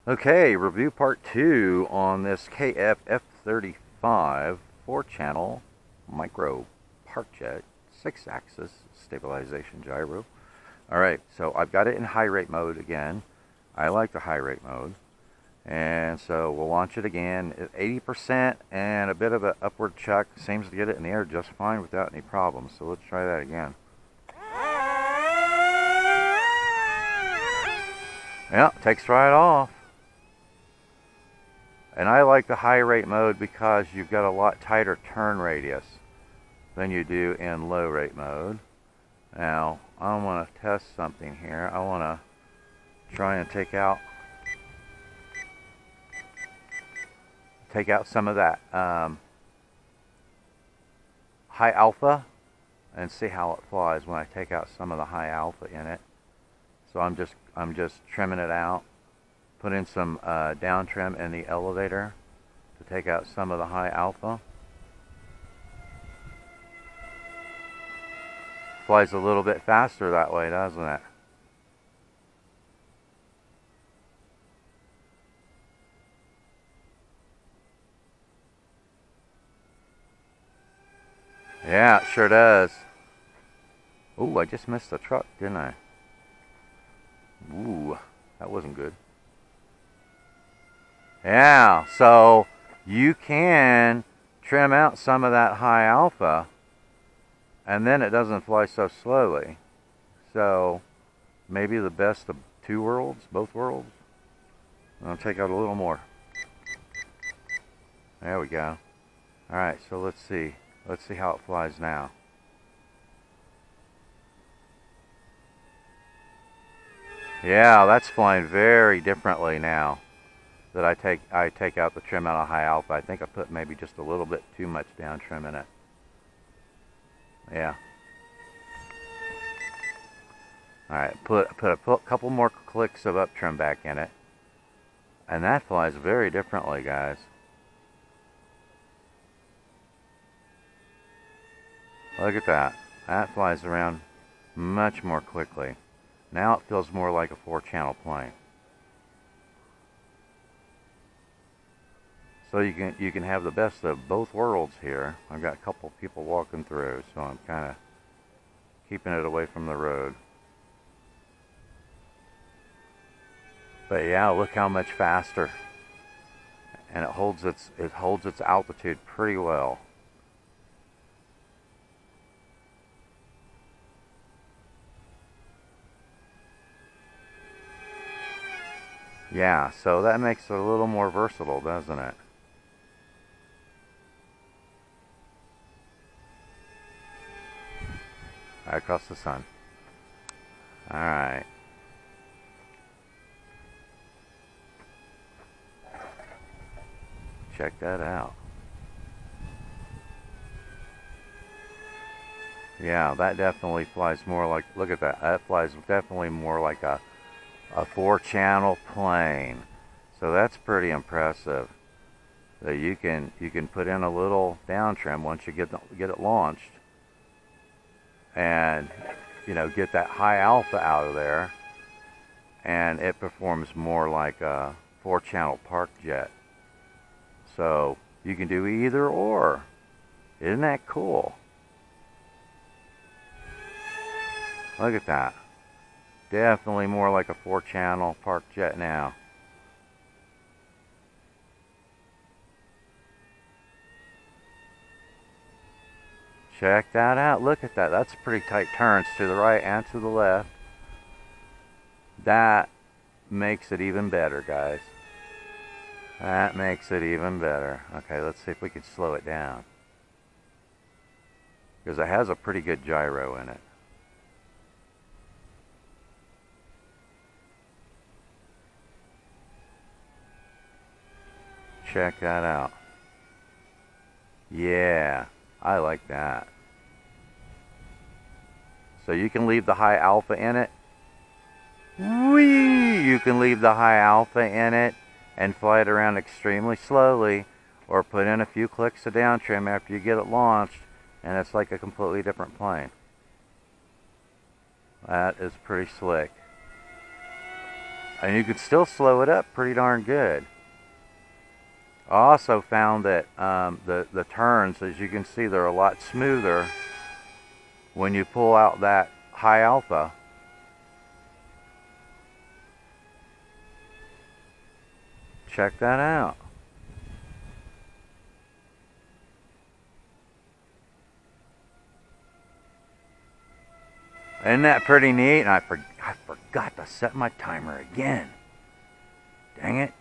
Okay, review part 2 on this KF F-35 4-channel micro Parkjet 6-axis stabilization gyro. Alright, so I've got it in high rate mode again. I like the high rate mode. And so we'll launch it again at 80% and a bit of an upward chuck. Seems to get it in the air just fine without any problems. So let's try that again. Yeah, takes right off. And I like the high rate mode because you've got a lot tighter turn radius than you do in low rate mode. Now, I want to test something here. I want to try and take out some of that high alpha and see how it flies when I take out some of the high alpha in it. So I'm just trimming it out. Put in some down trim in the elevator to take out some of the high alpha. Flies a little bit faster that way, doesn't it? Yeah, it sure does. Ooh, I just missed the truck, didn't I? Ooh, that wasn't good. Yeah, so you can trim out some of that high alpha and then it doesn't fly so slowly. So maybe the best of two worlds, both worlds. I'll take out a little more. There we go. Alright, so let's see. Let's see how it flies now. Yeah, that's flying very differently now that I take out the trim out of high alpha. I think I put maybe just a little bit too much down trim in it. Yeah. Alright, put a couple more clicks of up trim back in it. And that flies very differently, guys. Look at that. That flies around much more quickly. Now it feels more like a 4-channel plane. So you can have the best of both worlds here. I've got a couple people walking through, so I'm kind of keeping it away from the road. But yeah, look how much faster, and it holds its altitude pretty well. Yeah, so that makes it a little more versatile, doesn't it? Right across the sun. Alright. Check that out. Yeah, that definitely flies more like, look at that. That flies definitely more like a 4-channel plane. So that's pretty impressive. So you can put in a little down trim once you get it launched, and get that high alpha out of there, and it performs more like a 4-channel Parkjet. So you can do either or. Isn't that cool? Look at that. Definitely more like a 4-channel Parkjet now. Check that out. Look at that. That's pretty tight turns to the right and to the left. That makes it even better, guys. That makes it even better. Okay, let's see if we can slow it down, because it has a pretty good gyro in it. Check that out. Yeah, I like that. So you can leave the high alpha in it. Whee! You can leave the high alpha in it and fly it around extremely slowly, or put in a few clicks of down trim after you get it launched, and it's like a completely different plane. That is pretty slick. And you could still slow it up pretty darn good. I also found that the turns, as you can see, they're a lot smoother when you pull out that high alpha. Check that out. Isn't that pretty neat? And I forgot to set my timer again. Dang it.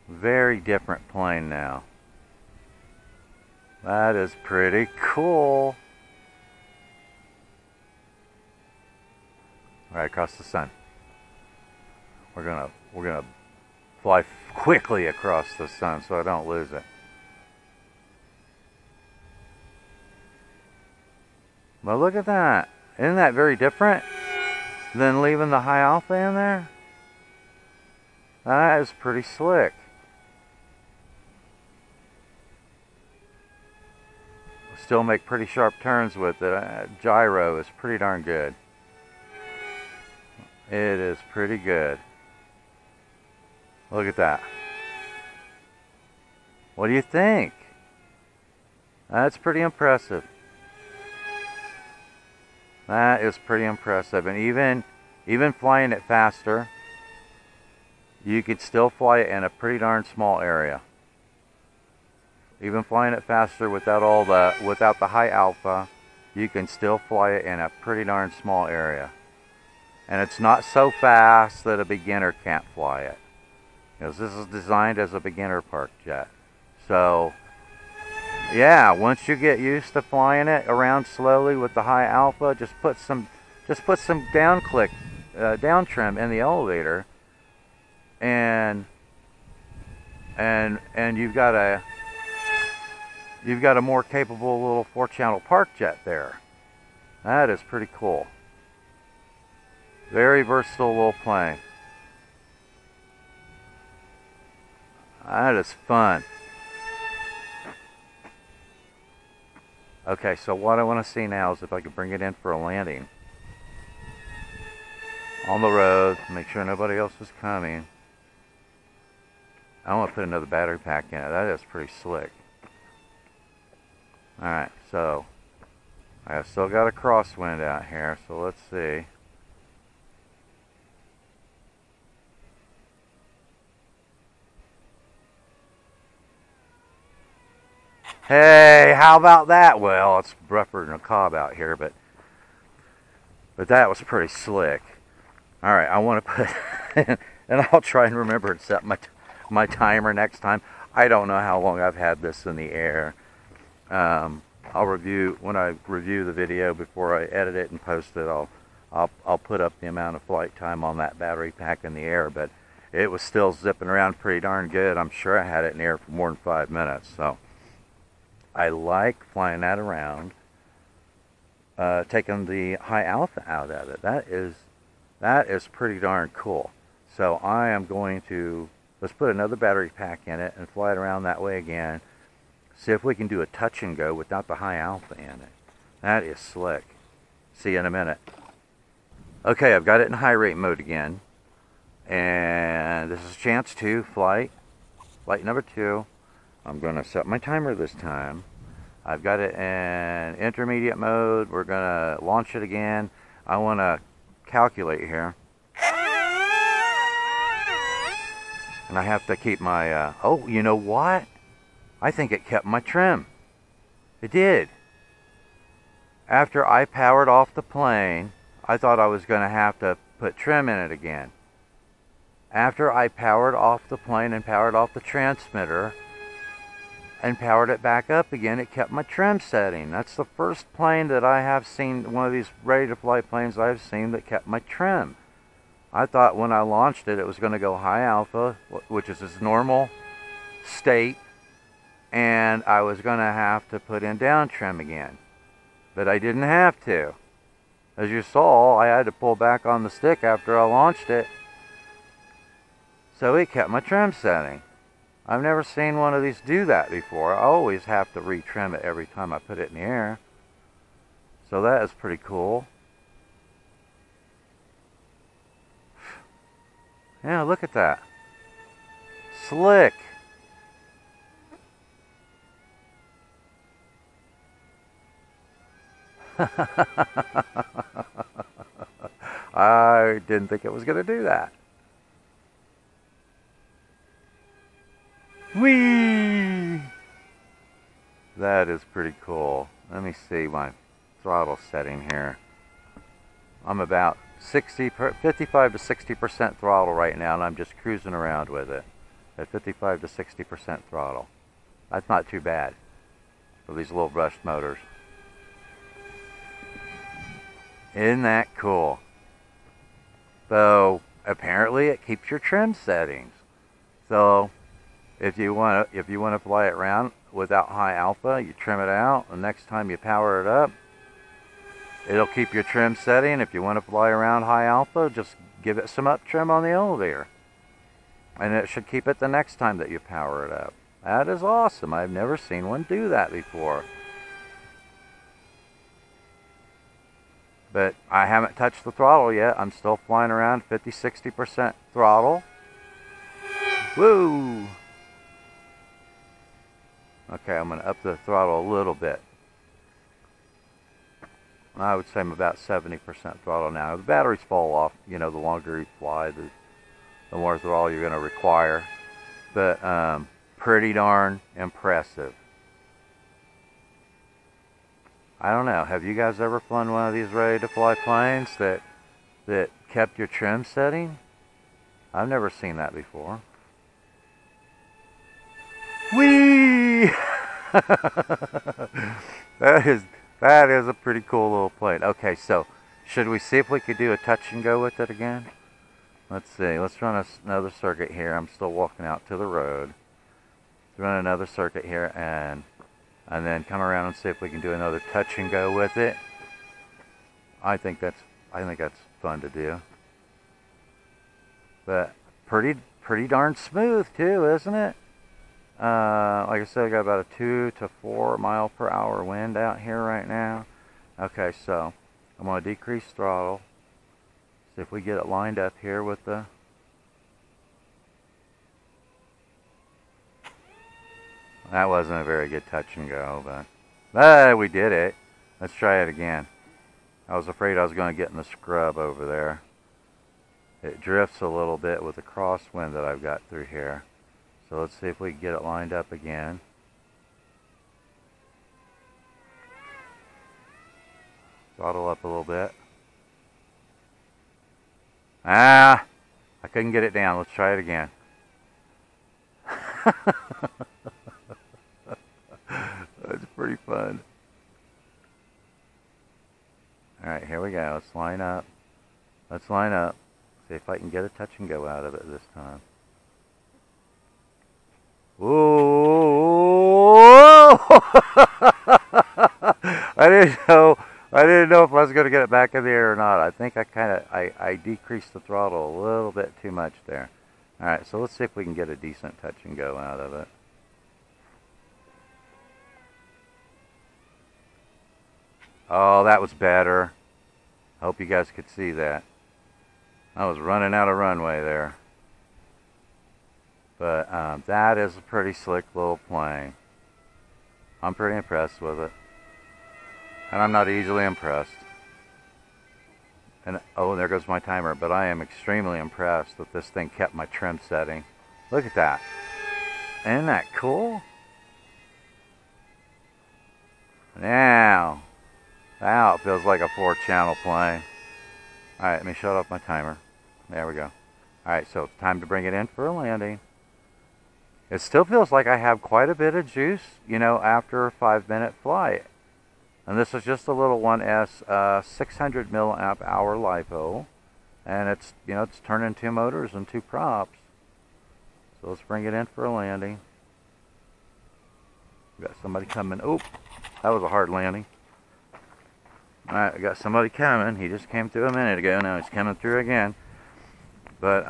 Very different plane now. That is pretty cool. Right across the sun. We're gonna fly quickly across the sun so I don't lose it. But look at that. Isn't that very different than leaving the high alpha in there? That is pretty slick. Still make pretty sharp turns with it. Gyro is pretty darn good. It is pretty good. Look at that. What do you think? That's pretty impressive. That is pretty impressive. And even flying it faster, you could still fly it in a pretty darn small area. Even flying it faster without the high alpha, you can still fly it in a pretty darn small area. And it's not so fast that a beginner can't fly it. Because this is designed as a beginner Parkjet. So, yeah, once you get used to flying it around slowly with the high alpha, just put some down trim in the elevator, and you've got a more capable little 4-channel Parkjet there. That is pretty cool. Very versatile little plane. That is fun. Okay, so what I want to see now is if I can bring it in for a landing. On the road, make sure nobody else is coming. I want to put another battery pack in it. That is pretty slick. Alright, so I still got a crosswind out here, so let's see. Hey, how about that? Well, it's rougher than a cob out here, but that was pretty slick. All right, I want to put, and I'll try and remember to set my timer next time. I don't know how long I've had this in the air. I'll review when I review the video before I edit it and post it. I'll put up the amount of flight time on that battery pack in the air, but it was still zipping around pretty darn good. I'm sure I had it in the air for more than 5 minutes. So I like flying that around, taking the high alpha out of it. That is pretty darn cool. So I am going to, let's put another battery pack in it and fly it around that way again. See if we can do a touch and go without the high alpha in it. That is slick. See you in a minute. Okay, I've got it in high rate mode again. And this is chance 2 flight number 2. I'm going to set my timer this time. I've got it in intermediate mode. We're going to launch it again. I want to calculate here. And I have to keep my, oh, you know what? I think it kept my trim. It did. After I powered off the plane, I thought I was going to have to put trim in it again. After I powered off the plane and powered off the transmitter and powered it back up again, it kept my trim setting. That's the first plane that I have seen, one of these ready-to-fly planes I've seen that kept my trim. I thought when I launched it, it was going to go high alpha, which is its normal state, and I was going to have to put in down trim again. But I didn't have to. As you saw, I had to pull back on the stick after I launched it. So it kept my trim setting. I've never seen one of these do that before. I always have to retrim it every time I put it in the air. So that is pretty cool. Yeah, look at that. Slick. I didn't think it was going to do that. Whee! That is pretty cool. Let me see my throttle setting here. I'm about 55 to 60% throttle right now, and I'm just cruising around with it at 55 to 60% throttle. That's not too bad for these little brushed motors. Isn't that cool? So apparently it keeps your trim settings. So if you want to fly it around without high alpha, you trim it out. The next time you power it up, it'll keep your trim setting. If you want to fly around high alpha, just give it some up trim on the elevator, and it should keep it the next time that you power it up. That is awesome. I've never seen one do that before. But I haven't touched the throttle yet. I'm still flying around 50-60% throttle. Woo! Okay, I'm going to up the throttle a little bit. I would say I'm about 70% throttle now. The batteries fall off, you know, the longer you fly, the more throttle you're going to require. But pretty darn impressive. I don't know. Have you guys ever flown one of these ready-to-fly planes that kept your trim setting? I've never seen that before. Whee! That is a pretty cool little plane. Okay, so should we see if we could do a touch and go with it again? Let's see. Let's run another circuit here. I'm still walking out to the road. Let's run another circuit here and then come around and see if we can do another touch and go with it. I think that's fun to do. But pretty darn smooth too, isn't it? Like I said, I got about a 2 to 4 mile per hour wind out here right now. Okay, so I'm going to decrease throttle. See if we get it lined up here with the... That wasn't a very good touch and go, but we did it. Let's try it again. I was afraid I was going to get in the scrub over there. It drifts a little bit with the crosswind that I've got through here. So let's see if we can get it lined up again. Throttle up a little bit. I couldn't get it down. Let's try it again. That's pretty fun. Alright, here we go. Let's line up. Let's line up. See if I can get a touch and go out of it this time. Whoa! I didn't know if I was going to get it back in the air or not. I think I decreased the throttle a little bit too much there. Alright, so let's see if we can get a decent touch and go out of it. Oh, that was better. I hope you guys could see that. I was running out of runway there. But that is a pretty slick little plane. I'm pretty impressed with it. And I'm not easily impressed. And oh, there goes my timer. But I am extremely impressed that this thing kept my trim setting. Look at that. Isn't that cool? Now it feels like a 4-channel plane. Alright, let me shut off my timer. There we go. Alright, so time to bring it in for a landing. It still feels like I have quite a bit of juice, you know, after a 5-minute flight. And this is just a little 1S 600 milliamp hour LiPo. And it's, you know, it's turning 2 motors and 2 props. So let's bring it in for a landing. We got somebody coming. Oh, that was a hard landing. Alright, we got somebody coming. He just came through a minute ago. Now he's coming through again. But,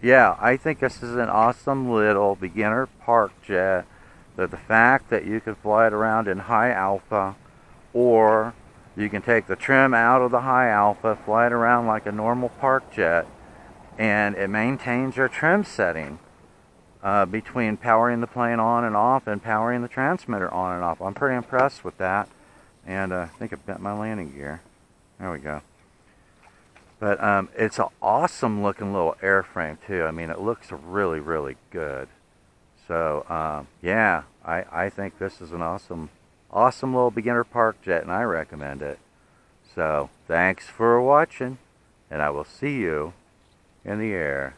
yeah, I think this is an awesome little beginner park jet. That the fact that you can fly it around in high alpha, or you can take the trim out of the high alpha, fly it around like a normal park jet, and it maintains your trim setting between powering the plane on and off and powering the transmitter on and off. I'm pretty impressed with that, and I think I bent my landing gear. There we go. But it's an awesome looking little airframe too. I mean, it looks really, really good. So yeah, I think this is an awesome little beginner park jet, and I recommend it. So thanks for watching, and I will see you in the air.